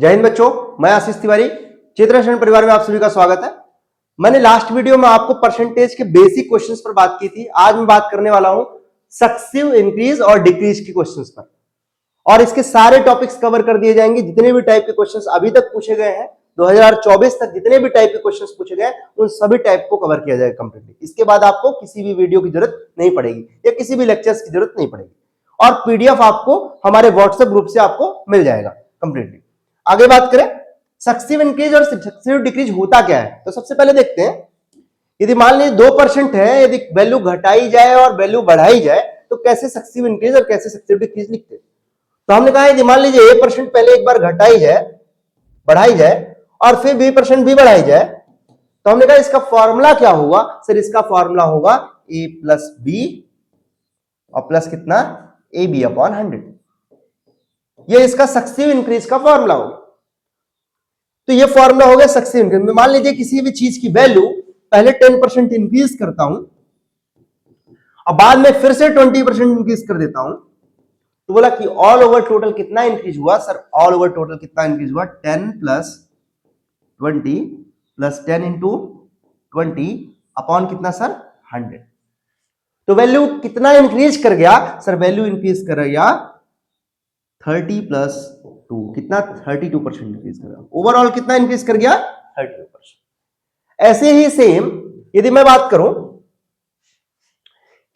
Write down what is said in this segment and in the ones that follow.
जय हिंद बच्चों, मैं आशीष तिवारी। चित्ररक्षण परिवार में आप सभी का स्वागत है। मैंने लास्ट वीडियो में आपको परसेंटेज के बेसिक क्वेश्चंस पर बात की थी। आज मैं बात करने वाला हूं सक्सेसिव इंक्रीज और डिक्रीज के क्वेश्चंस पर, और इसके सारे टॉपिक्स कवर कर दिए जाएंगे। जितने भी टाइप के क्वेश्चंस अभी तक पूछे गए हैं 2024 तक, जितने भी टाइप के क्वेश्चंस पूछे गए उन सभी टाइप को कवर किया जाएगा कंप्लीटली। इसके बाद आपको किसी भी वीडियो की जरूरत नहीं पड़ेगी या किसी भी लेक्चर्स की जरूरत नहीं पड़ेगी, और पीडीएफ आपको हमारे व्हाट्सएप ग्रुप से आपको मिल जाएगा कंप्लीटली। आगे बात करें सक्सेसिव इंक्रीज और सक्सेसिव डिक्रीज होता क्या है, तो सबसे पहले देखते हैं। यदि मान लीजिए 2% है, यदि वैल्यू घटाई जाए और वैल्यू बढ़ाई जाए तो कैसे सक्सेसिव इंक्रीज और कैसे सक्सेसिव डिक्रीज लिखते हैं। तो हमने कहा यदि मान लीजिए A% पहले एक बार घटाई जाए, बढ़ाई जाए, और फिर B% भी बढ़ाई जाए, तो हमने कहा इसका फॉर्मूला क्या होगा। सर इसका फॉर्मूला होगा A प्लस बी और प्लस कितना AB अपॉन 100। ये इसका सक्सेसिव इंक्रीज का फॉर्मूला होगा। तो ये फॉर्मूला हो गया सक्सेसिव इंक्रीज। मान लीजिए किसी भी चीज की वैल्यू पहले 10% इंक्रीज करता हूं और बाद में फिर से 20% इंक्रीज कर देता हूं, तो बोला कि ऑल ओवर टोटल कितना इंक्रीज हुआ। सर ऑल ओवर टोटल कितना इंक्रीज हुआ, 10 प्लस 20 प्लस 10 इंटू 20 अपॉन कितना सर 100। तो वैल्यू कितना इंक्रीज कर गया। सर वैल्यू इंक्रीज कर गया 30 प्लस 2, कितना 32% इंक्रीज कर गया। ओवरऑल कितना इंक्रीज कर गया 32%। ऐसे ही सेम यदि मैं बात करूं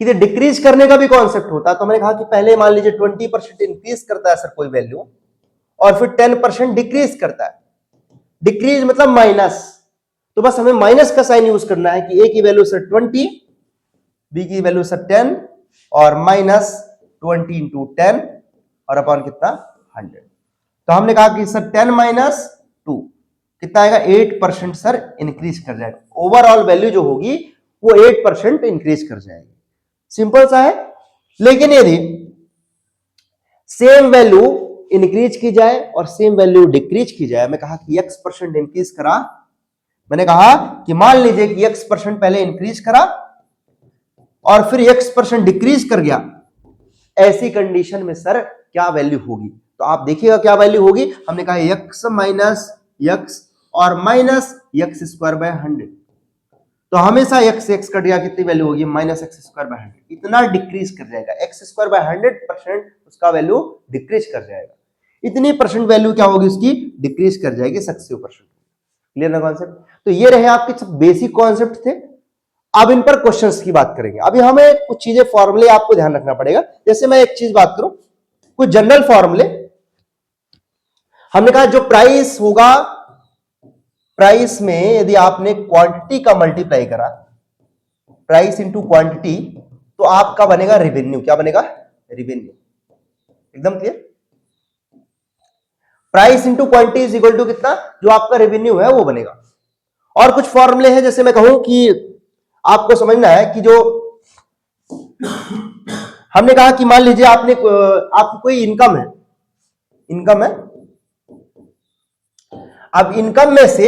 कि डिक्रीज करने का भी कॉन्सेप्ट होता है, तो मैंने कहा कि पहले मान लीजिए 20% इंक्रीज करता है सर कोई वैल्यू, और फिर 10% डिक्रीज करता है। डिक्रीज मतलब माइनस, तो बस हमें माइनस का साइन यूज करना है कि ए की वैल्यू सर 20, बी की वैल्यू सर 10 और माइनस 20 इंटू 10 और अपॉन कितना 100। तो हमने कहा कि सर 10 माइनस 2 कितना आएगा 8% सर इंक्रीज कर जाएगा। ओवरऑल वैल्यू जो होगी वो 8% इंक्रीज कर जाएगी। सिंपल सा है। लेकिन यदि सेम वैल्यू इंक्रीज की जाए और सेम वैल्यू डिक्रीज की जाए, मैं कहा कि x% इंक्रीज करा, मैंने कहा कि मान लीजिए कि x% पहले इंक्रीज करा और फिर x% डिक्रीज कर गया, ऐसी कंडीशन में सर क्या वैल्यू होगी। तो आप देखिएगा क्या वैल्यू होगी। हमने कहा x माइनस x और माइनस x स्क्वायर बाय 100, तो हमेशा x कट गया, कितनी वैल्यू होगी माइनस x स्क्वायर बाय 100। इतना डिक्रीज कर जाएगा x स्क्वायर बाय 100%, उसका वैल्यू डिक्रीज कर जाएगा। इतनी परसेंट वैल्यू क्या होगी उसकी डिक्रीज कर जाएगी सक्सेसिव परसेंट। क्लियर ना कॉन्सेप्ट। तो ये रहे आपके सब बेसिक कॉन्सेप्ट थे। अब इन पर क्वेश्चंस की बात करेंगे। अभी हमें कुछ चीजें फॉर्मूले आपको ध्यान रखना पड़ेगा। जैसे मैं एक चीज बात करूं, कुछ जनरल फॉर्मूले। हमने कहा जो प्राइस होगा, प्राइस में यदि आपने क्वांटिटी का मल्टीप्लाई करा, प्राइस इंटू क्वांटिटी, तो आपका बनेगा रेवेन्यू। क्या बनेगा रेवेन्यू। एकदम clear. Price into quantity is equal to कितना, जो आपका रेवेन्यू है वो बनेगा। और कुछ फॉर्मूले हैं, जैसे मैं कहूं कि आपको समझना है कि जो हमने कहा कि मान लीजिए आपने आपकी कोई इनकम है, इनकम है। अब इनकम में से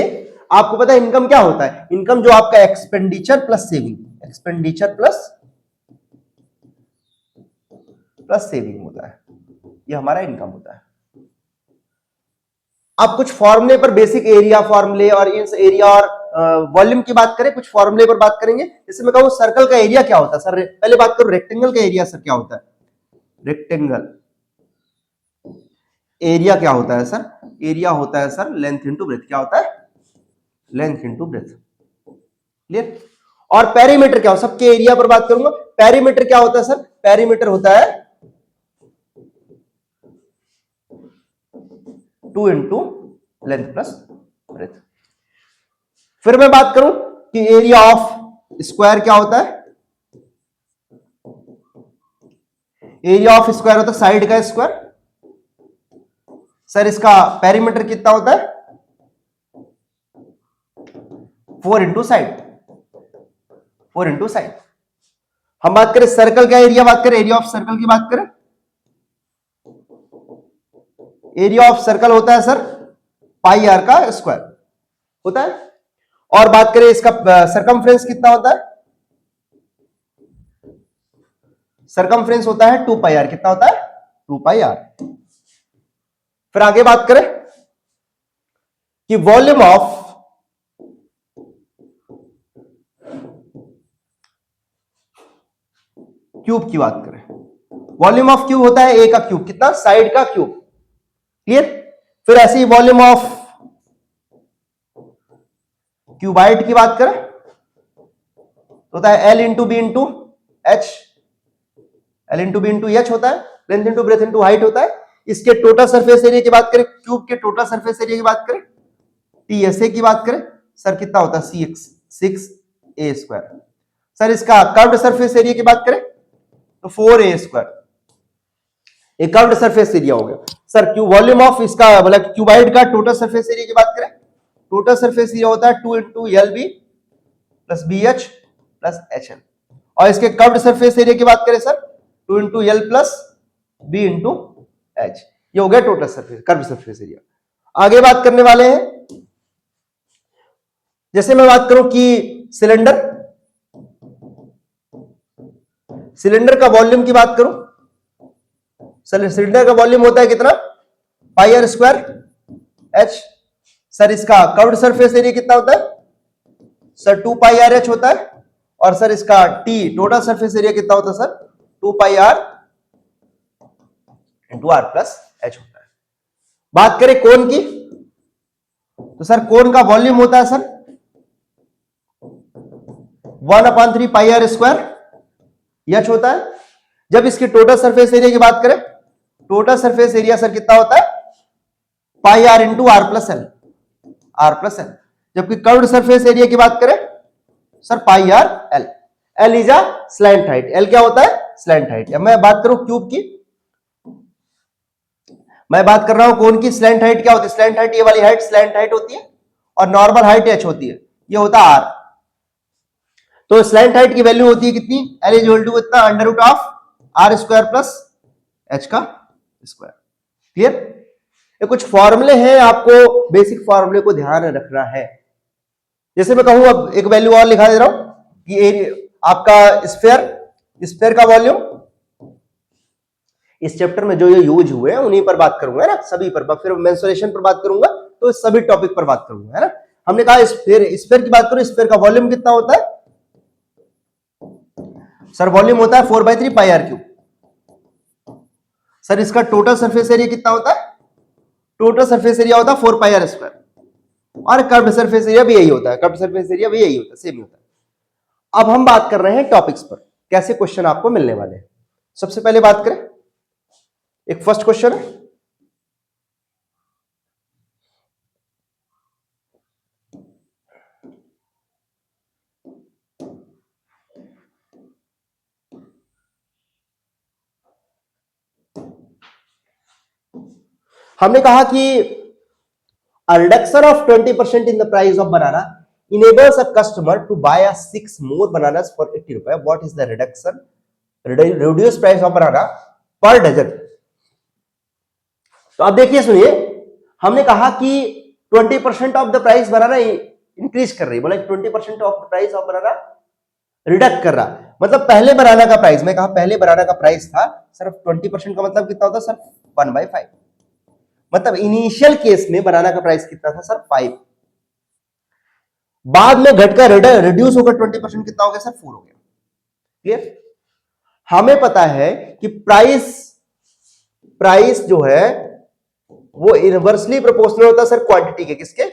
आपको पता है इनकम क्या होता है। इनकम जो आपका expenditure plus saving, expenditure plus saving होता है, ये हमारा इनकम होता है। अब कुछ फॉर्मूले पर, बेसिक एरिया फॉर्मूले और इन एरिया और वॉल्यूम की बात करें, कुछ फॉर्मूले पर बात करेंगे। जैसे मैं कहूं सर्कल का एरिया क्या होता है सर, पहले बात करूं रेक्टेंगल का एरिया सर क्या होता है। रेक्टेंगल एरिया क्या होता है सर, एरिया होता है सर लेंथ इंटू ब्रेथ। क्या होता है, लेंथ इंटू ब्रेथ। क्लियर। और पेरीमीटर क्या हो, सबके एरिया पर बात करूंगा। पेरीमीटर क्या होता है सर, पेरीमीटर होता है 2 इंटू लेंथ प्लस ब्रेथ। फिर मैं बात करूं कि एरिया ऑफ स्क्वायर क्या होता है। एरिया ऑफ स्क्वायर होता है साइड का स्क्वायर। सर इसका पेरीमीटर कितना होता है 4 इंटू साइड, 4 इंटू साइड। हम बात करें सर्कल का एरिया, बात करें एरिया ऑफ सर्कल की बात करें, एरिया ऑफ सर्कल होता है सर पाई आर का स्क्वायर होता है। और बात करें इसका सरकमफ्रेंस कितना होता है, सरकमफ्रेंस होता है 2 पाई आर। कितना होता है 2 पाई आर। फिर आगे बात करें कि वॉल्यूम ऑफ क्यूब की बात करें, वॉल्यूम ऑफ क्यूब होता है ए का क्यूब, कितना, साइड का क्यूब, क्लियर। फिर ऐसे ही वॉल्यूम ऑफ क्यूबाइड की बात करें तो होता है L into B into H, L into B into H होता है, length into breadth into height होता है। इसके टोटल सरफेस एरिया की बात करें, क्यूब के टोटल सरफेस एरिया की बात करें, टीएसए की बात करें, सर कितना होता है, सी एक्स 6a स्क्वायर। सर इसका कर्व्ड सरफेस एरिया की बात करें तो 4a स्क्वायर, एक कर्व्ड सरफेस एरिया हो गया। सर क्यू वॉल्यूम ऑफ इसका मतलब क्यूबाइड का टोटल सरफेस एरिया की बात करें, टोटल सरफेस एरिया होता है 2 into L B plus B H plus H L, और इसके कर्व्ड सरफेस एरिया की बात करें sir 2 into L plus B into H, ये हो गया total surface curved surface area. आगे बात करने वाले हैं, जैसे मैं बात करूं कि सिलेंडर, सिलेंडर का वॉल्यूम की बात करूं, सिलेंडर का वॉल्यूम होता है कितना, पाई आर स्क्वायर एच। सर इसका कर्व्ड सरफेस एरिया कितना होता है सर 2 पाई आर एच होता है, और सर इसका टी टोटल सरफेस एरिया कितना होता है sir 2 pi r into r plus h होता है। बात करें कोन की तो सर कोन का वॉल्यूम होता है sir 1/3 pi r square h होता है। जब इसकी टोटल सरफेस एरिया की बात करें, टोटल सरफेस एरिया सर कितना होता है pi r into r plus l, r plus l. जबकि कर्व्ड सरफेस एरिया की बात करें sir pi r l, l is a slant height, l क्या होता है स्लैंट हाइट। अब मैं बात करूं क्यूब की, मैं बात कर रहा हूं कोन की, स्लैंट हाइट क्या होती है, स्लैंट हाइट ये वाली हाइट स्लैंट हाइट होती है, और नॉर्मल हाइट एच होती है, ये होता है आर। तो स्लैंट हाइट की वैल्यू होती है कितनी, एल इज इक्वल टू कितना, under root of r square plus h का स्क्वायर, क्लियर। ये कुछ फॉर्मूले हैं, आपको बेसिक फॉर्मूले को ध्यान रखना है। जैसे मैं कहूं, अब एक वैल्यू और लिखा दे रहा हूं कि एरिया आपका स्फीयर का वॉल्यूम, इस चैप्टर में जो ये यूज हुए हैं उन्हीं पर बात करूंगा, है ना, सभी पर, फिर मेंसुरेशन पर बात करूंगा, तो सभी टॉपिक पर बात करूंगा, है ना। हमने कहा स्फीयर की बात करो, स्फीयर का वॉल्यूम कितना होता है सर, वॉल्यूम होता है 4/3 पाई आर क्यूब। सर इसका टोटल सरफेस एरिया कितना होता है, टोटल सरफेस एरिया होता है 4 पाई आर स्क्वायर, और कर्व्ड सरफेस एरिया भी यही होता है, कर्व्ड सरफेस एरिया भी यही होता है, सेम ही होता है। अब हम बात कर रहे हैं टॉपिक्स पर, कैसे क्वेश्चन आपको मिलने वाले हैं। सबसे पहले बात करें, एक फर्स्ट क्वेश्चन है, हमने कहा कि a reduction of 20% in the price of banana enables a customer to buy a 6 more bananas for 80 rupees. What is the reduced price of banana per dozen? तो अब देखिए सुनिए, हमने कहा कि 20% of the price banana increase कर रही है, बोला 20% of the price of banana redact कर रहा, मतलब पहले बनाना का प्राइस, मैं कहा पहले बनाना का प्राइस था सिर्फ 20% का मतलब कितना होता सर 1/5, मतलब इनिशियल केस में बनाना का प्राइस कितना था सर 5, बाद में घटकर रिड्यूस होकर 20% कितना हो गया सर 4 हो गया, क्लियर। हमें पता है कि प्राइस जो है वो इनवर्सली प्रोपोर्शनल होता है सर क्वांटिटी के, किसके,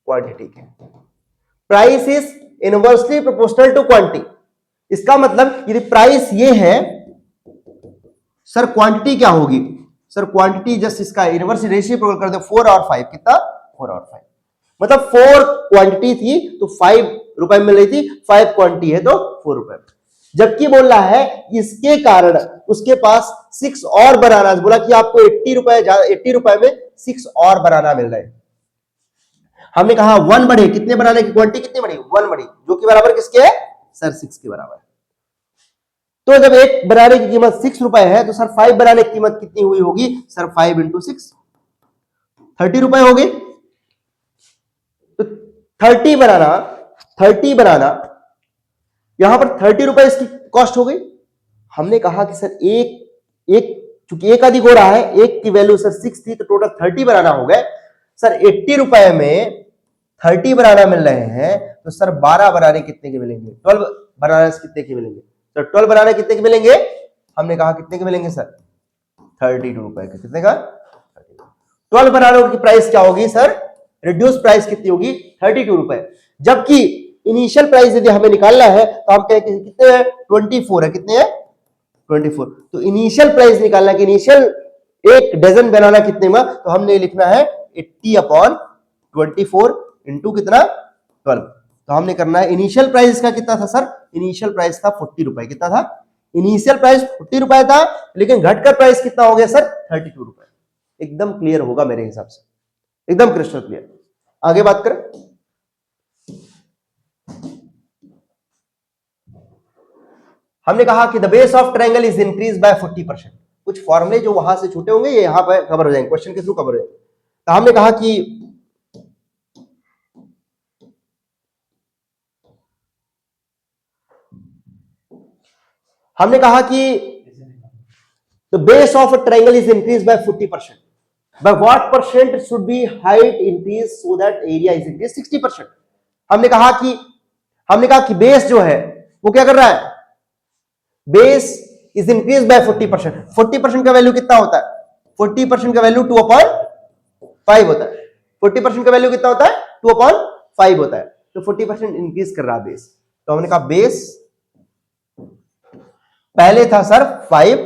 क्वांटिटी के। Price is inversely proportional to quantity, इसका मतलब यदि प्राइस ये है सर, क्वांटिटी क्या होगी सर, क्वांटिटी जस्ट इसका इनवर्स रेशियो कर दो 4 और 5, कितना 4 और 5, मतलब 4 क्वांटिटी थी तो 5 रुपए मिल रही थी, 5 क्वांटिटी है तो 4 रुपए। जबकि बोल रहा है इसके कारण उसके पास 6 और बनाना, बोला कि आपको 80 रुपए में 6 और बनाना मिल रहे हैं। हमने कहा 1 बढ़े, कितने बनाने की क्वांटिटी कितनी बढ़ी, 1 बढ़ी, जो कि बराबर किसके है सर 6 के बराबर। तो जब एक बनाने की कीमत 6 रुपए है तो सर 5 बनाने की कीमत कितनी हुई होगी सर, 5 इंटू 6 30 रुपए होगी। तो 30 बनाना यहां पर 30 रुपए इसकी कॉस्ट हो गई। हमने कहा कि सर एक चूंकि एक अधिक हो रहा है, एक की वैल्यू सर 6 थी तो टोटल 30 बनाना हो गए, सर 80 रुपए में 30 बनाना मिल रहे हैं, तो सर 12 बनाने कितने के मिलेंगे? 12 बनाने कितने के मिलेंगे? सर 12 बनाने कितने के मिलेंगे? हमने कहा कितने के मिलेंगे सर? 32 रुपए के। कितने का? 12 बनाने की प्राइस क्या होगी सर? रिड्यूस प्राइस कितनी होगी? 32 रुपए। जबकि इनिशियल प्राइस यदि हमें निकालना है तो हम कहें कितने हैं? 24 है। कितने हैं? 24। तो इनिशियल प्राइस निकालना कि इनिशियल एक डजन बनाना कितने में, तो हमने लिखना है 80/24 इंटू कितना? 12। तो हमने करना है, इनिशियल प्राइस का कितना था सर? इनिशियल प्राइस था 40 रुपए। कितना था? इनिशियल प्राइस 40 रुपए था, लेकिन घटकर प्राइस कितना हो गया सर? 32 रुपए। एकदम क्लियर होगा मेरे हिसाब से, एकदम क्रिस्टल क्लियर। आगे बात करें। हमने कहा कि the base of triangle is increase by 40%। कुछ फॉर्मूले जो वहां से छूटे होंगे ये यहां पर कवर हो जाएंगे, क्वेश्चन के थ्रू कवर हो जाएंगे। तो हमने कहा कि the base of a triangle is increase by 40%। By what percent should be height increase so that area is increase? 60%। हमने कहा कि बेस जो है वो क्या कर रहा है? Base is increase by 40%। 40% का वैल्यू कितना होता है? 40% का वैल्यू 2/5 होता है। 40% का वैल्यू कितना होता है? 2/5 होता है। तो 40% इंक्रीज कर रहा है बेस। तो हमने कहा बेस पहले था सर 5,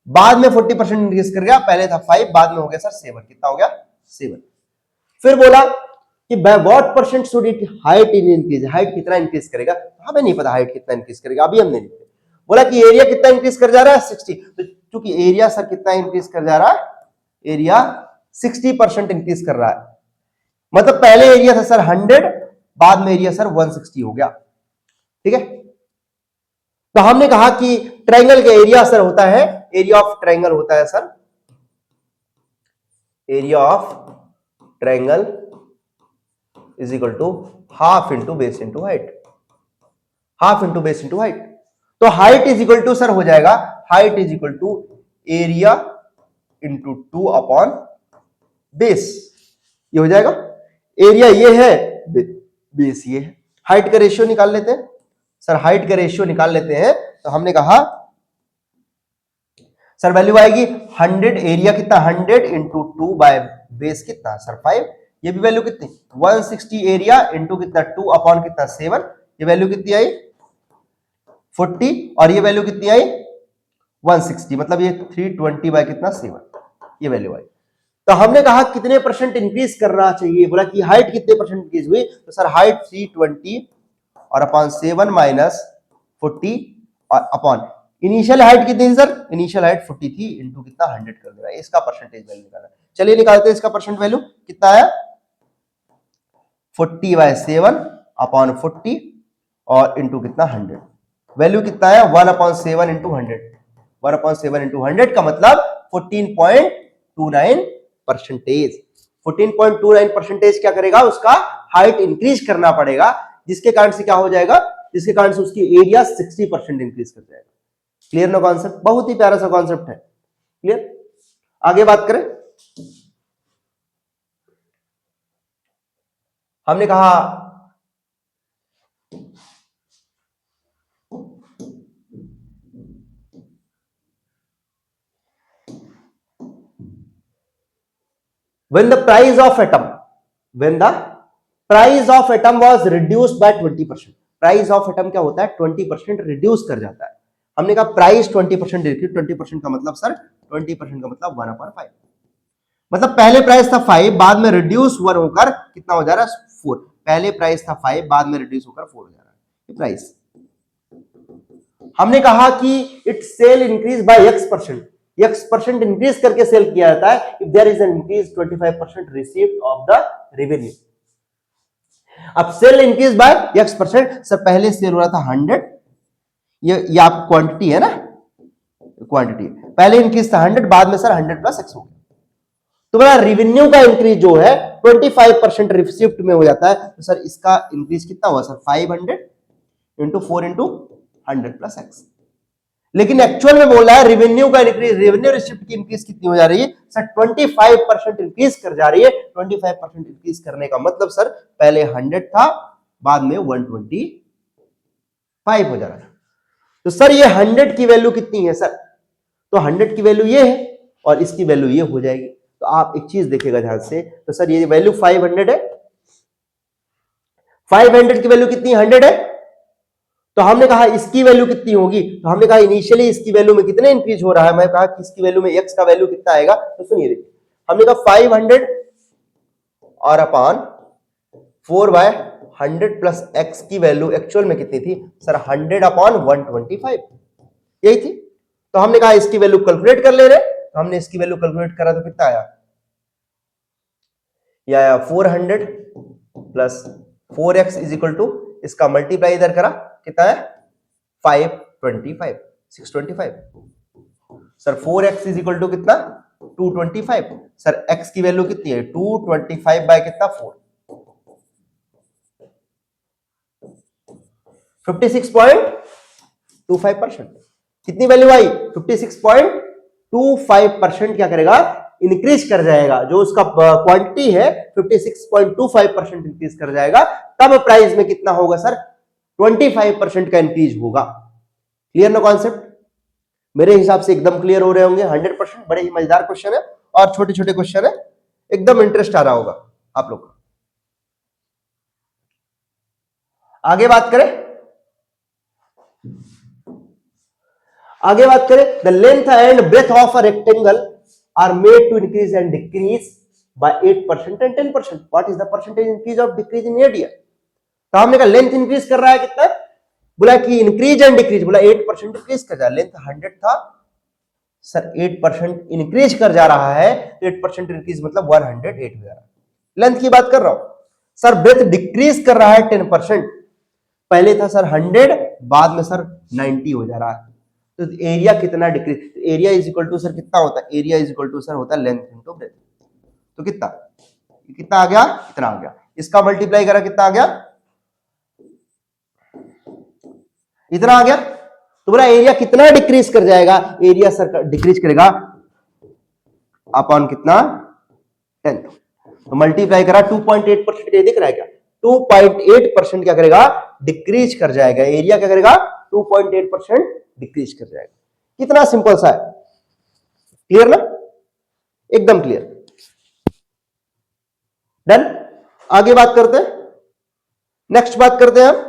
बाद में 40% इंक्रीज कर गया। पहले था 5, बाद में हो गया सर 7। कितना हो गया? 7। फिर बोला कि by what percent should it height in increase? Height कितना इंक्रीज करेगा? हमें नहीं पता हाइट कितना इंक्रीज करेगा, अभी हमने लिखा। बोला कि एरिया कितना इंक्रीज कर जा रहा है? 60। तो चूंकि एरिया सर कितना इंक्रीज कर जा रहा है? एरिया 60% इंक्रीज कर रहा है। मतलब पहले एरिया था सर 100, बाद में एरिया सर 160 हो गया। ठीक है। तो हमने कहा कि ट्रायंगल का एरिया सर होता है, एरिया ऑफ ट्रायंगल होता है sir, area of triangle is equal to half into base into height. Half into base into height. तो height is equal to sir हो जाएगा, height is equal to area into 2 base. ये हो जाएगा। Area ये है, बेस ये है। हाइट का रेशियो निकाल लेते हैं सर, हाइट का रेशियो निकाल लेते हैं। तो हमने कहा सर वैल्यू आएगी 100, एरिया कितना? 100 इंटू 2 बाय बेस कितना सर? 5। ये भी वैल्यू कितनी? 160 एरिया इंटू कितना? 2 कितना? 7। ये वैल्यू कितनी आई? 40। और ये वैल्यू कितनी आई? 160। मतलब ये 320 बाय कितना? 7। ये वैल्यू आई। तो हमने कहा कितने परसेंट इंक्रीज करना चाहिए? बोला कि हाइट कितने परसेंट इंक्रीज हुई? तो सर हाइट 320 और अपॉन 7 माइनस 40 और अपॉन इनिशियल हाइट कितनी थी सर? इनिशियल हाइट 40 थी, इंटू कितना? 100 कर दे रहा है। इसका परसेंटेज वैल्यू निकालना है। चलिए निकालते हैं इसका परसेंट वैल्यू। कितना आया? 40/7 अपॉन 40 और इंटू कितना? 100। वैल्यू कितना आया? 1/7 इंटू 100। 1/7 इंटू 100 का मतलब 14.29 परसेंटेज। 14.29% क्या करेगा? उसका हाइट इंक्रीज करना पड़ेगा, जिसके कारण से क्या हो जाएगा? जिसके कारण से उसकी एरिया 60% इंक्रीज कर जाएगा। क्लियर ना कॉन्सेप्ट? बहुत ही प्यारा सा कॉन्सेप्ट है। क्लियर? आगे बात करें। हमने कहा when the price of atom was reduced by 20%। Price of atom क्या होता है? 20% रिड्यूस कर जाता है। हमने कहा प्राइस 20% डिक्रीज। 20% का मतलब सर 20% का मतलब 1/5। मतलब पहले प्राइस था 5, बाद में रिड्यूस 1 होकर कितना हो जा रहा है? 4। पहले प्राइस था 5, बाद में रिड्यूस होकर 4 हो जा रहा है प्राइस। हमने कहा कि it sale increase by x% increase करके सेल किया जाता है if there is an increase 25% received of the revenue. अब sale increase by x%। Sir पहले सेल हो रहा था 100, ये आप क्वांटिटी है ना, क्वांटिटी पहले इंक्रीज था 100, बाद में सर 100 प्लस x हो गया। तो बड़ा रेवेन्यू का इंक्रीज जो है 25% रिसिप्ट में हो जाता है। तो सर इसका इंक्रीज कितना हुआ sir? 500 into 4 into 100 plus x। लेकिन एक्चुअल में बोल रहा है रेवेन्यू का इंक्रीज, रेवेन्यू रिसिप्ट की इंक्रीज कितनी हो जा रही है सर? 25% इंक्रीज कर जा रही है। 25% इंक्रीज करने का मतलब सर पहले 100 था, बाद में 125 हो जा रहा है। तो सर ये 100 की वैल्यू कितनी है सर? तो 100 की वैल्यू ये है और इसकी वैल्यू ये हो जाएगी। तो आप एक चीज देखिएगा ध्यान से, तो सर ये वैल्यू 500 है, 500 की वैल्यू कितनी 100 है, तो हमने कहा इसकी वैल्यू कितनी होगी, तो हमने कहा इनिशियली इसकी वैल्यू में कितने इंक्रीज हो रहा है, मैं कहा कि इसकी वैल्यू में x का वैल्यू कितना आएगा, तो सुनिए देखिए, हमने कहा 500 और अपॉन 4/100 प्लस x की वैल्यू एक्चुअल में कितनी थी सर? 100 अपॉन 125 यही थी। तो हमने कहा इसकी वैल्यू कैलकुलेट कर ले रहे, तो हमने इसकी वैल्यू कैलकुलेट करा तो कितना आया? या 400 plus 4x is equal to, इसका मल्टीप्लाई इधर करा, कितना है 525 625 sir. 4x is equal to कितना 225 सर। x की वैल्यू कितनी है 225 बाय कितना 4, 56.25%। कितनी वैल्यू आई 56.25% क्या करेगा इंक्रीज कर जाएगा, जो उसका क्वांटिटी है 56.25% इंक्रीज कर जाएगा। तब प्राइस में कितना होगा सर? 25% का इंक्रीज होगा। क्लियर ना कॉन्सेप्ट? मेरे हिसाब से एकदम क्लियर हो रहे होंगे 100%। बड़े ही मजेदार क्वेश्चन है और छोटे छोटे क्वेश्चन है, एकदम इंटरेस्ट आ रहा होगा आप लोग का। आगे बात करें, the length and breadth of a rectangle are made to increase and decrease by 8% and 10%। What is the percentage increase of decrease in area? तो हमने कहा लेंथ इंक्रीज कर रहा है कितना, बोला कि इंक्रीज एंड डिक्रीज, बोला 8% इंक्रीज कर जा रहा है। लेंथ 100 था सर, 8% इंक्रीज कर जा रहा है, 8% इंक्रीज मतलब 108 हो जा रहा है। लेंथ की बात कर रहा हूं सर। ब्रेथ डिक्रीज कर रहा है 10%, पहले था सर 100, बाद में सर 90 हो जा रहा है। तो एरिया कितना decrease? Area is equal to sir कितना होता है? Area is equal to sir होता है लेंथ इनटू ब्रेथ। तो कितना आ गया? कितना आ गया? इसका मल्टीप्लाई करा कितना आ गया? इतना आ गया। तो बोला एरिया कितना डिक्रीज कर जाएगा? एरिया सर डिक्रीज करेगा अपॉन कितना 10। तो मल्टीप्लाई करा 2.8%, ये दिख रहा है क्या? 2.8% क्या करेगा डिक्रीज कर जाएगा। एरिया क्या करेगा 2.8% डिक्रीज कर जाएगा। कितना सिंपल सा है, क्लियर ना? एकदम क्लियर। डन। आगे बात करते हैं, नेक्स्ट बात करते हैं हम।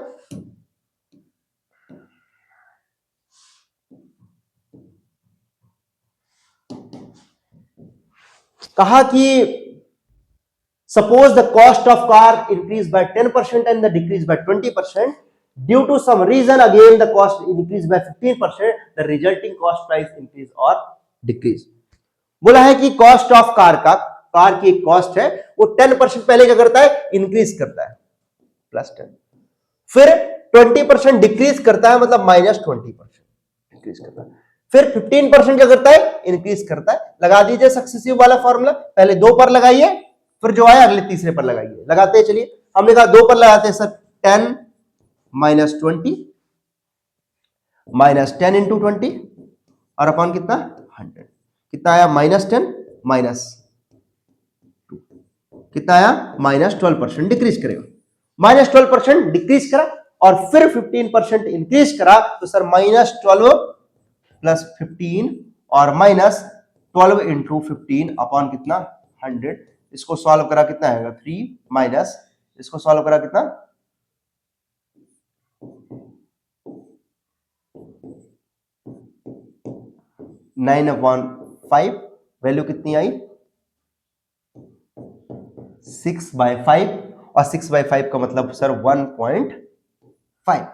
कहा कि suppose the cost of car increase by 10% and the decrease by 20%, due to some reason again the cost increase by 15%, the resulting cost price increase or decrease। बोला है कि कॉस्ट ऑफ कार का, कार की एक cost है वो 10% पहले क्या करता है इंक्रीज करता है +10, फिर 20% डिक्रीज करता है मतलब -20% इंक्रीज करता है, फिर 15% क्या करता है इंक्रीज करता है। लगा दीजिए सक्सेसिव वाला फॉर्मूला, पहले 2 पर लगाइए, फिर जो आया अगले तीसरे पर लगाइए। लगाते हैं, चलिए हमने कहा 2 पर लगाते हैं सर। 10 -20 -10 इंटू 20 और अपॉन कितना 100, कितना आया -10 -2, कितना आया -12% डिक्रीज करेगा। -12% डिक्रीज करा और फिर 15% इंक्रीज करा, तो सर -12 प्लस 15 और -12 इंटू 15 अपॉन कितना 100। इसको सॉल्व करा कितना आएगा 3 माइनस, इसको सॉल्व करा कितना 9/5, वैल्यू कितनी आई 6/5, और 6/5 का मतलब सर 1.5।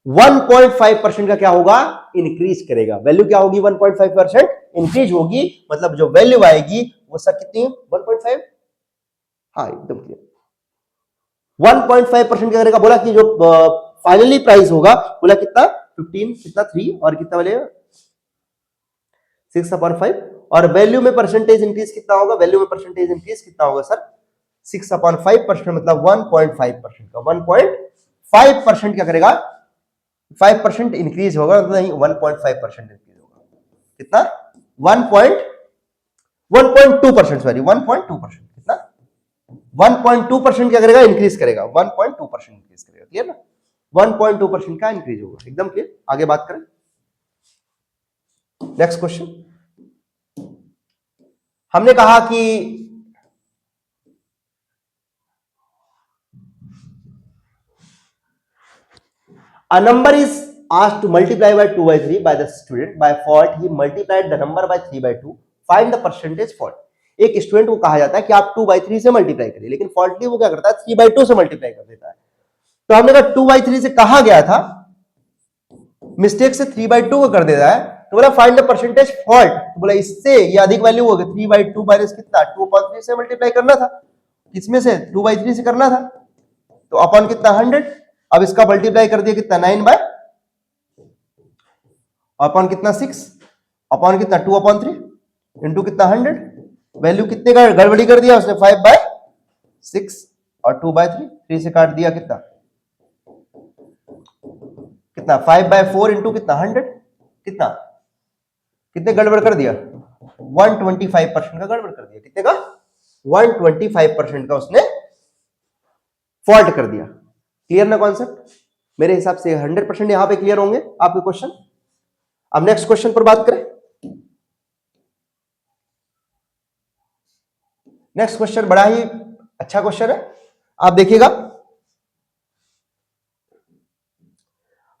1.5% का क्या होगा इंक्रीज करेगा। वैल्यू क्या होगी 1.5% इंक्रीज होगी, मतलब जो वैल्यू आएगी वो सर कितनी 1.5। हाँ एकदम क्लियर। 1.5% क्या करेगा, बोला कि जो फाइनली प्राइस होगा, बोला कितना 15, कितना 3 और कितना बोले 6/5, और वैल्यू में परसेंटेज इंक्रीज कितना होगा, वैल्यू में परसेंटेज इंक्रीज कितना होगा सर 6/5% मतलब 1.5% का 1.5% क्या करेगा 5% इंक्रीज होगा, नहीं 1.5% इंक्रीज होगा। कितना? 1.2%, सॉरी 1.2%। कितना? 1.2% क्या करेगा? इंक्रीज करेगा, 1.2% इंक्रीज करेगा। क्लियर ना? 1.2% का इंक्रीज होगा, एकदम क्लियर। आगे बात करें, नेक्स्ट क्वेश्चन। हमने कहा कि a number is asked to multiply by 2 by 3 by the student. By fault he multiplied the number by 3 by 2. Find the percentage fault. एक स्टूडेंट को कहा जाता है कि आप 2 by 3 से मल्टीप्लाई करिए, लेकिन फॉल्टली वो क्या करता है? 3 by 2 से मल्टीप्लाई कर देता है। तो हमने कहा 2 by 3 से कहा गया था, मिस्टेक से 3 by 2 को कर देता है, तो बोला फाइंड द परसेंटेज फॉल्ट। तो बोला इससे ये अधिक वैल्यू होगी, 3 by 2 माइनस कितना? 2/3 से मल्टीप्लाई करना था, किसमें से? 2 by 3 से करना था, तो अपॉन कितना? 100। अब इसका मल्टीप्लाई कर दिया कितना? 9 बाय अपॉन कितना? 6 अपॉन कितना? 2/3 इंटू कितना? 100। वैल्यू कितने का गड़बड़ी कर दिया उसने? 5/6 और 2/3, 3 से काट दिया कितना? 5/4 इंटू कितना? 100। कितना? कितने गड़बड़ कर दिया? 125% का गड़बड़ कर दिया। कितने का? 125% का उसने फॉल्ट कर दिया। क्लियर ना कॉन्सेप्ट? मेरे हिसाब से 100% यहां पे क्लियर होंगे आपके क्वेश्चन। अब नेक्स्ट क्वेश्चन पर बात करें। नेक्स्ट क्वेश्चन बड़ा ही अच्छा क्वेश्चन है, आप देखिएगा।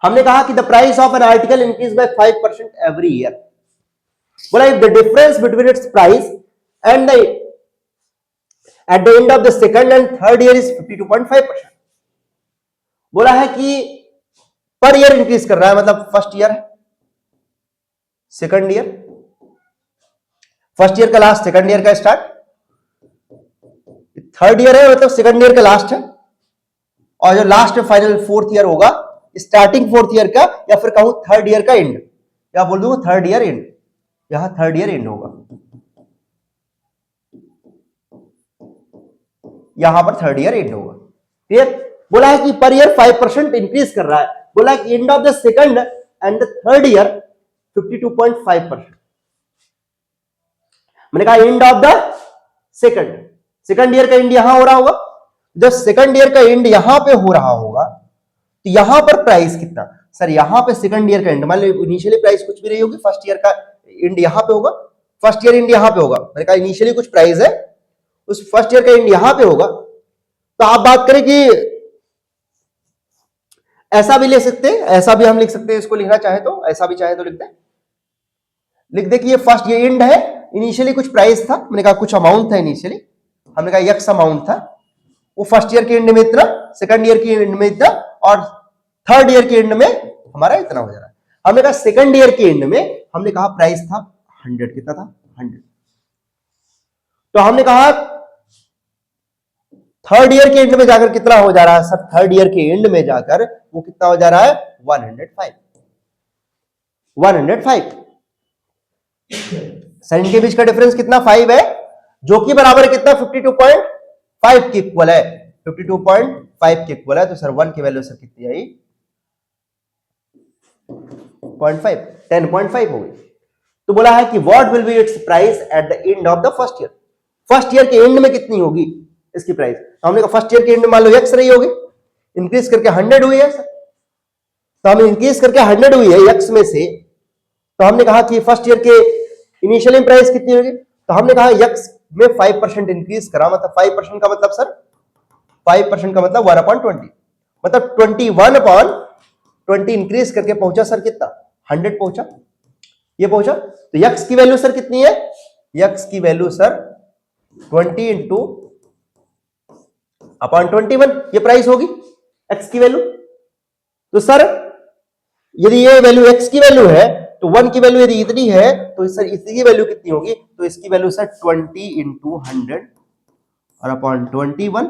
हमने कहा कि the price of an article increase by 5% every year. बोला if the difference between its price and the at the end of the second and third year is 52.5%। बोला है कि पर ईयर इंक्रीज कर रहा है, मतलब फर्स्ट ईयर है, second year, first year का लास्ट, सेकंड ईयर का स्टार्ट, थर्ड ईयर है मतलब सेकंड ईयर का लास्ट है, और जो लास्ट में फाइनल फोर्थ ईयर होगा, स्टार्टिंग फोर्थ ईयर का, या फिर कहूं थर्ड ईयर का एंड, या बोल दूं थर्ड ईयर एंड, यहां थर्ड ईयर एंड होगा, यहां पर थर्ड ईयर एंड होगा। क्लियर? बोला है कि पर ईयर 5% इंक्रीज कर रहा है। बोला कि and of the second and the third year 52.5%। मैंने कहा and of the second year का एंड यहां हो रहा होगा, जब सेकंड ईयर का एंड यहां पे हो रहा होगा तो यहां पर प्राइस कितना? सर यहां पे सेकंड ईयर का एंड, मान लो इनिशियली प्राइस कुछ भी रही होगी, फर्स्ट ईयर का एंड यहां पे होगा, फर्स्ट ईयर एंड यहां पे होगा। मैंने कहा इनिशियली कुछ प्राइस है, उस फर्स्ट ईयर का एंड यहां पे होगा, तो आप बात करें कि ऐसा भी ले सकते हैं, ऐसा भी हम लिख सकते हैं, इसको लिखना चाहे तो, ऐसा भी चाहे तो लिख दे कि ये फर्स्ट ईयर एंड है, इनिशियली कुछ प्राइस था, मैंने कहा कुछ अमाउंट था इनिशियली, हमने कहा एक्स अमाउंट था, वो फर्स्ट ईयर के एंड में इतना, सेकंड ईयर के एंड में इतना, और थर्ड ईयर के एंड में हमारा इतना हो जा रहा है। हमने कहा सेकंड ईयर के एंड में हमने कहा प्राइस था 100, कितना था? 100। तो हमने कहा थर्ड ईयर के एंड में जाकर कितना हो जा रहा है? सर थर्ड ईयर के एंड में जाकर वो कितना हो जा रहा है? 105। सर इनके बीच का डिफरेंस कितना? 5 है, जो कि बराबर है कितना? 52.5 के इक्वल है, 52.5 के इक्वल है। तो सर 1 की वैल्यू सर कितनी आई? 0.5, 10.5 हो गई। तो बोला है कि what will B it's price at the end of the first year. First year के एंड में कितनी होगी इसकी प्राइस? तो हमने कहा फर्स्ट ईयर के एंड में मान लो एक्स रही होगी, इंक्रीज करके 100 हुई है सर, तो हम इंक्रीज करके 100 हुई है एक्स में से, तो हमने कहा कि फर्स्ट ईयर के इनिशियल प्राइस कितनी होगी? तो हमने कहा एक्स में 5% इंक्रीज करा, मतलब 5% का मतलब सर 5% का मतलब 1/20, मतलब 21/20 इंक्रीज करके पहुंचा सर कितना? 100 पहुंचा, ये पहुंचा। तो एक्स की वैल्यू सर कितनी है? एक्स की वैल्यू सर 20 इंटू अपॉन 21, ये प्राइस होगी एक्स की वैल्यू। तो सर यदि ये वैल्यू एक्स की वैल्यू है, तो 1 की वैल्यू यदि इतनी है, तो सर इसकी वैल्यू कितनी होगी? तो इसकी वैल्यू सर 20 इंटू 100 और अपॉन 21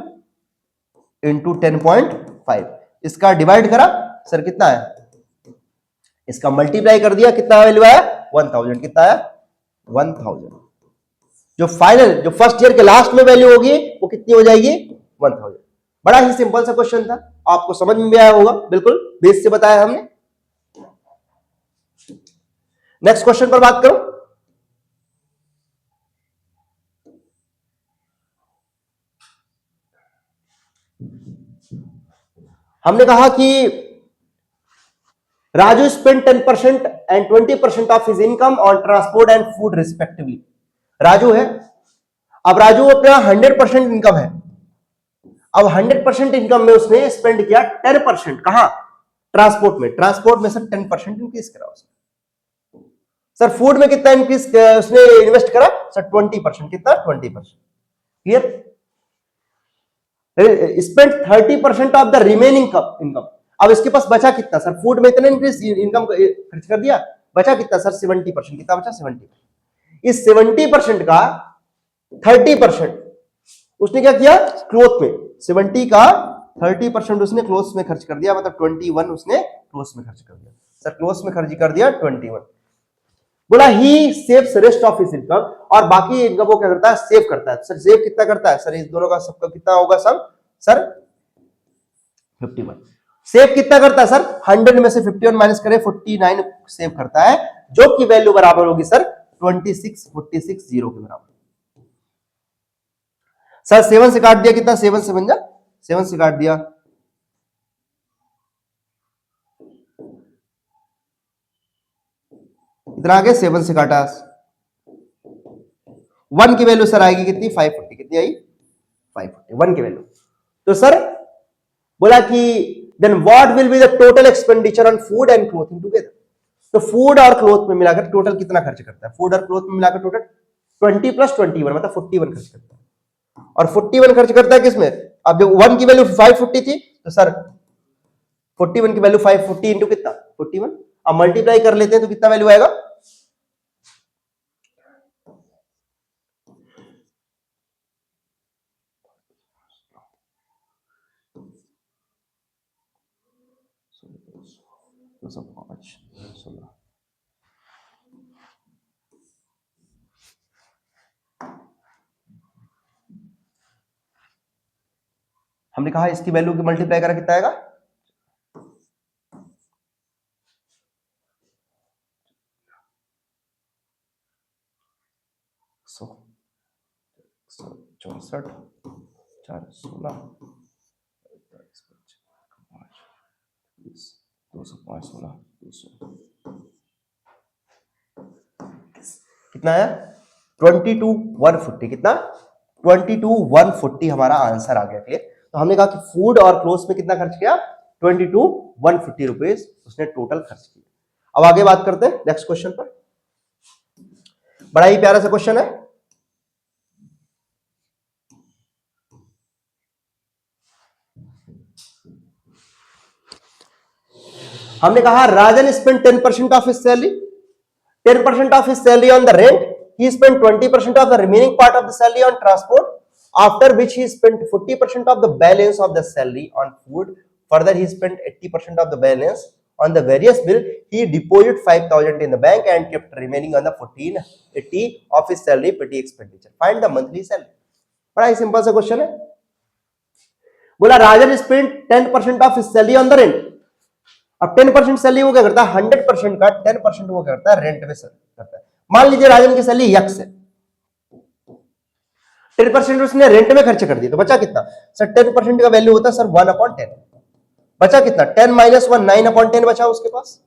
इंटू 10.5, इसका डिवाइड करा सर कितना है? इसका मल्टीप्लाई कर दिया, कितना वैल्यू आया? 1000। कितना आया? 1000। जो फाइनल, जो फर्स्ट ईयर के लास्ट में वैल्यू होगी वो कितनी हो जाएगी? 1000। बड़ा ही सिंपल सा क्वेश्चन था, आपको समझ में भी आया होगा, बिल्कुल बेस से बताया हमने। नेक्स्ट क्वेश्चन पर बात करूं। हमने कहा कि Raju spend 10% and 20% of his income on transport and food respectively. Raju है, अब राजू अपना 100% इनकम है, अब 100% इनकम में उसने स्पेंड किया 10%, कहां? ट्रांसपोर्ट में। ट्रांसपोर्ट में सर 10% इंक्रीज करा उसने। सर फूड में कितना इंक्रीज उसने इन्वेस्ट करा? सर 20%। कितना? 20%। Clear? Spend 30% of the remaining income. अब इसके पास बचा कितना? सर फूड में इतना इंक्रीज इनकम खर्च कर दिया, बचा कितना? सर 70%। कितना बचा? 70%। इस 70% का 30% उसने क्या किया? क्लोथ में। 70 का 30% उसने क्लोथ्स में खर्च कर दिया, मतलब 21 उसने क्लोथ्स में खर्च कर दिया। सर क्लोथ्स में खर्च कर दिया 21। बोला ही saves rest of his income, और बाकी इनकम वो क्या करता है? सेव करता है। सर सेव कितना करता है? सर इस दोनों का सबका कितना होगा सम? सर 51। सेव कितना करता है सर? 100 में से 51 माइनस करें 49 सेव करता है, जो की वैल्यू बराबर होगी सर 2646 जीरो के बराबर। सर 7 से काट दिया, कितना? 7 से बन जा, 7 से काट दिया, इतना आगे 7 से काटा, 1 की वैल्यू सर आएगी कितनी? 540। कितनी आई? 540 1 की वैल्यू। तो सर बोला कि then what will be the total expenditure on food and clothing together. तो फूड और क्लोथ में मिलाकर टोटल कितना खर्च करता है? फूड और क्लोथ में मिलाकर टोटल 20 प्लस 21 मतलब 41 खर्च करता है। और 41 खर्च करता है किसमें? अब जब 1 की वैल्यू 540 थी, तो सर 41 की वैल्यू 540 इंटू कितना? 41। अब मल्टीप्लाई कर लेते हैं तो कितना वैल्यू आएगा? हमने कहा इसकी वैल्यू की मल्टीप्लाई करा कितना आएगा? सौ 64 4 16 205 16 200 कितना है? 22,140। कितना? 22,140 हमारा आंसर आ गया। क्लियर? तो हमने कहा कि फूड और क्लोथ्स में कितना खर्च किया? 22,150 रुपीज उसने टोटल खर्च किया। अब आगे बात करते हैं नेक्स्ट क्वेश्चन पर। बड़ा ही प्यारा सा क्वेश्चन है। हमने कहा Rajan spend 10% of his salary, 10% of his salary on the rent. He spent 20% of the remaining part of the salary on transport, after which he spent 40% of the balance of the salary on food. Further, he spent 80% of the balance on the various bill. He deposited 5,000 in the bank and kept remaining on the 1,480 of his salary petty expenditure. Find the monthly salary. बड़ा ही simple सा question है। बोला Rajan spend 10% of his salary on the rent. अब 10% salary वो क्या करता है? 100% का 10% वो क्या करता है? रेंट में करता है। मान लीजिए राजन की सैलरी यक्स है, 10% उसने रेंट में खर्च कर दिया, तो बचा कितना? सर 10% का वैल्यू होता है सर 1/10। बचा कितना? 10 माइनस 1 9/10 बचा उसके पास।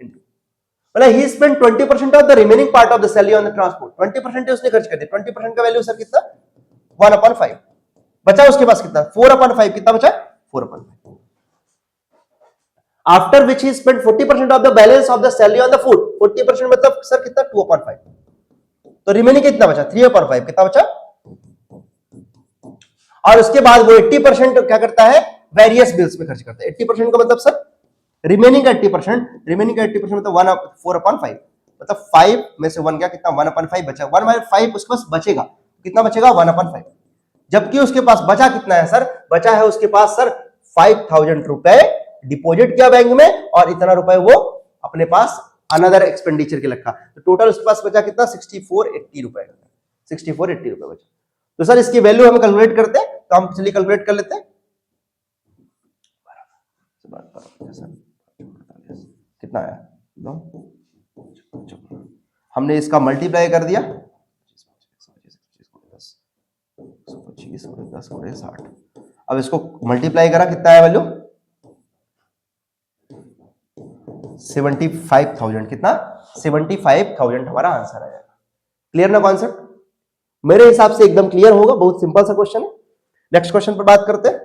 मतलब he spend 20% of the remaining part of the salary on the transport. 20% उसने खर्च कर दिया, 20% का वैल्यू सर कितना? 1/5। बचा उसके पास कितना? 4/5। कितना बचा? 4/5। After which he spend 40% of the balance of the salary on the food. 40% मतलब सर कितना? 2/5। तो रिमेनिंग कितना बचा? 3/5। कितना बचा? और उसके बाद वो 80% क्या करता है? वेरियस बिल्स में खर्च करता है। 80% का मतलब सर रिमेनिंग का 80%, रिमेनिंग का 80% मतलब 4/5, मतलब 5 में से 1 गया, कितना? 1/5 बचा। 1/5 उसके पास बचेगा, कितना बचेगा? 1/5। जबकि उसके पास बचा कितना है सर? बचा है उसके पास सर 5,000 रुपए डिपॉजिट किया बैंक में, और इतना रुपए वो अपने पास अनदर एक्सपेंडिचर के रखा। तो टोटल उसके पास बचा कितना? 6480 रुपए। 6480 रुपए बचा। तो सर इसकी वैल्यू हम कैलकुलेट करते हैं, तो हम चलिए कैलकुलेट कर लेते हैं। कितना है? हमने इसका मल्टीप्लाई कर दिया 25 10 60। अब इसको मल्टीप्लाई करा, कितना है वैल्यू 75,000। कितना 75,000 हमारा आंसर आएगा। क्लियर ना कॉन्सेप्ट? मेरे हिसाब से एकदम क्लियर होगा, बहुत सिंपल सा क्वेश्चन है। नेक्स्ट क्वेश्चन पर बात करते हैं।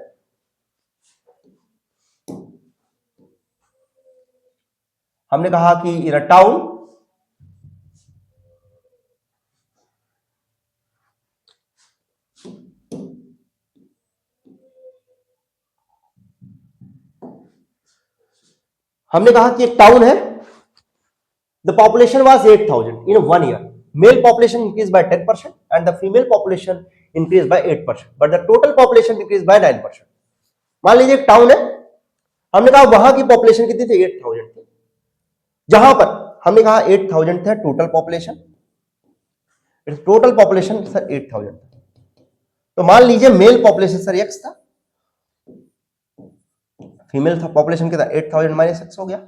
हमने कहा कि इन अ टाउन हमने कहा कि एक टाउन है, the population was 8,000 in 1 year, mail population increase by 10% and the female population increase by 8%, but the total population increase by 9%। मान लीजिए एक टाउन है, हमने कहा वहां की पॉपुलेशन कितनी थी 8,000 थी, जहां पर हमने कहा 8,000 था total population, total population sir 8,000 था। तो मान लीजिए मेल पॉपुलेशन सर x था, फीमेल था पॉपुलेशन कितना 8,000 माइनस x हो गया।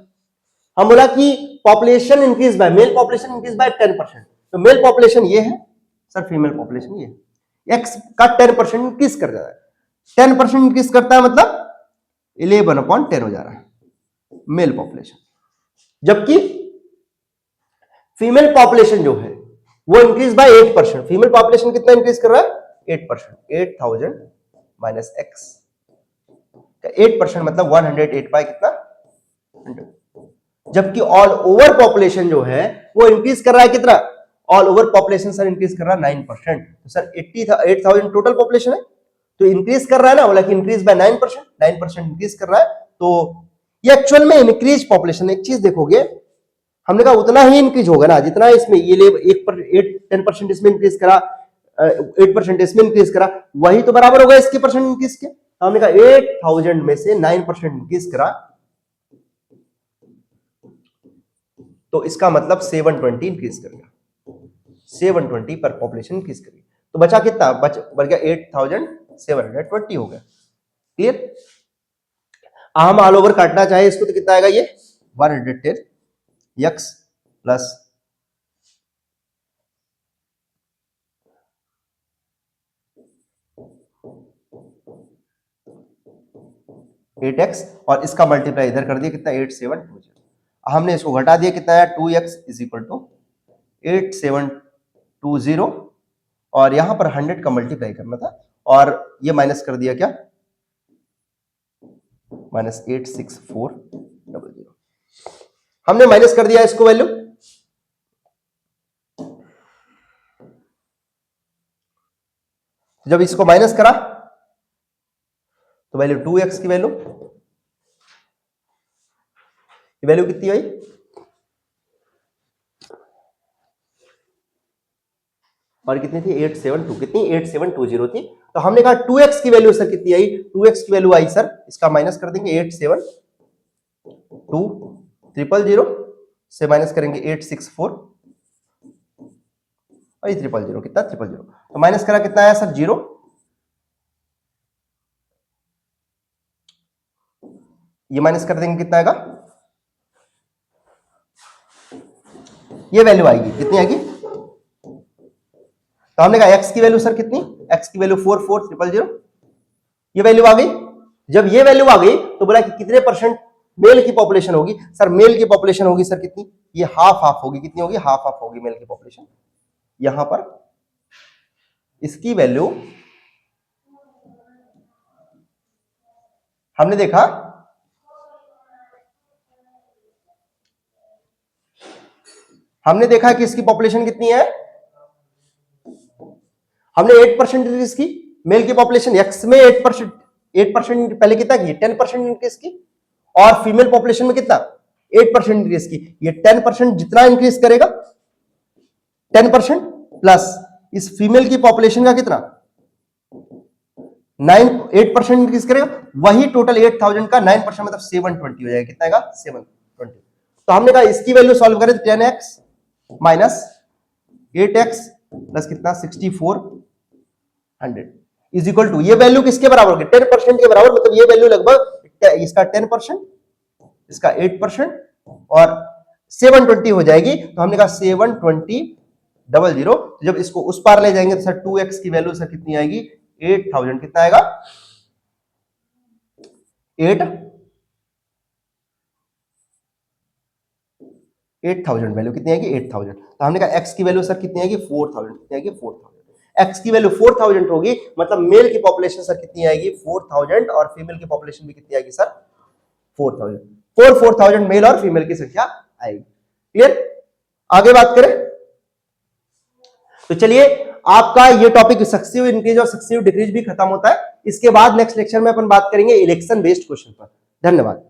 हम बोला कि population increase by, mail population increase by 10%, तो मेल पॉपुलेशन ये है सर, फीमेल पॉपुलेशन ये है। x का 10% इंक्रीज कर जाता है, 10% इंक्रीज करता है मतलब 11/10 हो जा रहा है मेल पॉपुलेशन, जबकि फीमेल पॉपुलेशन जो है वो इंक्रीज बाय 8%। फीमेल पॉपुलेशन कितना इंक्रीज कर रहा है 8%, 8,000 माइनस x, 8% मतलब 108 बाय कितना 100, जबकि ऑल ओवर पॉपुलेशन जो है वो इंक्रीज कर रहा है कितना, all over population sir increase कर रहा है 9%। तो सर 8,000 टोटल पॉपुलेशन है, तो इंक्रीज कर रहा है ना, बोला कि इंक्रीज बाय 9% इंक्रीज कर रहा है, तो ये एक्चुअल में इंक्रीज पॉपुलेशन। एक चीज देखोगे, हमने कहा उतना ही इंक्रीज होगा ना जितना इसमें ये 10% इसमें इंक्रीज करा, 8% इसमें इंक्रीज करा, वही तो बराबर होगा इसके परसेंट इंक्रीज के। हमने कहा 8,000 में से 9% इंक्रीज करा, तो इसका मतलब 720 इंक्रीज कर गया, 720 पर पॉपुलेशन इंक्रीज करी, तो बचा कितना, बच गया 8,720 हो गया। क्लियर? हम ऑल ओवर काटना चाहे इसको तो कितना आएगा ये 110 x प्लस 8x और इसका मल्टीप्लाई इधर कर दिया कितना 8720। हमने इसको घटा दिया कितना है 2x इज इक्वल टू 8720 और यहां पर 100 का मल्टीप्लाई करना था और ये माइनस कर दिया क्या -86400। हमने माइनस कर दिया इसको वैल्यू, जब इसको माइनस करा तो वैल्यू 2x की वैल्यू कितनी आई और कितनी थी 872, कितनी 8720 थी। तो हमने कहा 2x की वैल्यू सर कितनी आई, 2x की वैल्यू आई सर, इसका माइनस कर देंगे 872,000 से माइनस करेंगे 864 और 000 कितना 000, तो माइनस करा कितना आया सर 0, ये माइनस कर देंगे कितना आएगा, ये वैल्यू आएगी कितनी आएगी, तो हमने कहा x की वैल्यू सर कितनी, x की वैल्यू 44,000, ये वैल्यू आ गई। जब ये वैल्यू आ गई तो बोला कि कितने परसेंट मेल की पॉपुलेशन होगी, सर मेल की पॉपुलेशन होगी सर कितनी, ये हाफ होगी, कितनी होगी हाफ होगी मेल की पॉपुलेशन। यहां पर इसकी वैल्यू हमने देखा कि इसकी पॉपुलेशन कितनी है, हमने 8% इंक्रीज की मेल की पॉपुलेशन, एक्स में 8% पहले कितना की 10% इंक्रीज की और फीमेल पॉपुलेशन में कितना 8% इंक्रीज की। ये 10% जितना इंक्रीज करेगा 10% प्लस इस फीमेल की पॉपुलेशन का कितना 8% इंक्रीज करेगा, वही टोटल 8,000 का 9% मतलब 720 हो जाएगा, कितना आएगा 720। तो हमने कहा इसकी वैल्यू सॉल्व करें 10x माइनस 8x प्लस कितना 6400 इज इक्वल टू, ये वैल्यू किसके बराबर होगी 10% के बराबर, मतलब ये वैल्यू लगभग इसका 10%, इसका 8% और 720 हो जाएगी, तो हमने कहा 720,000। तो जब इसको उस पार ले जाएंगे तो सर 2x की वैल्यू सर कितनी आएगी, 8000। कितना आएगा, 8000 वैल्यू कितनी आएगी, 8000। तो हमने कहा x की वैल्यू सर कितनी आएगी, 4000। कितनी आएगी, 4000। x की वैल्यू 4000 होगी, मतलब मेल की पॉपुलेशन सर कितनी आएगी, 4000, और फीमेल की पॉपुलेशन भी कितनी आएगी सर, 4000। 4000 मेल और फीमेल की संख्या आएगी। क्लियर, आगे बात करें तो चलिए, आपका ये टॉपिक सक्सेसिव इंक्रीज और सक्सेसिव डिक्रीज भी खत्म होता है। इसके बाद नेक्स्ट लेक्चर में अपन बात करेंगे इलेक्शन बेस्ड क्वेश्चन पर। धन्यवाद।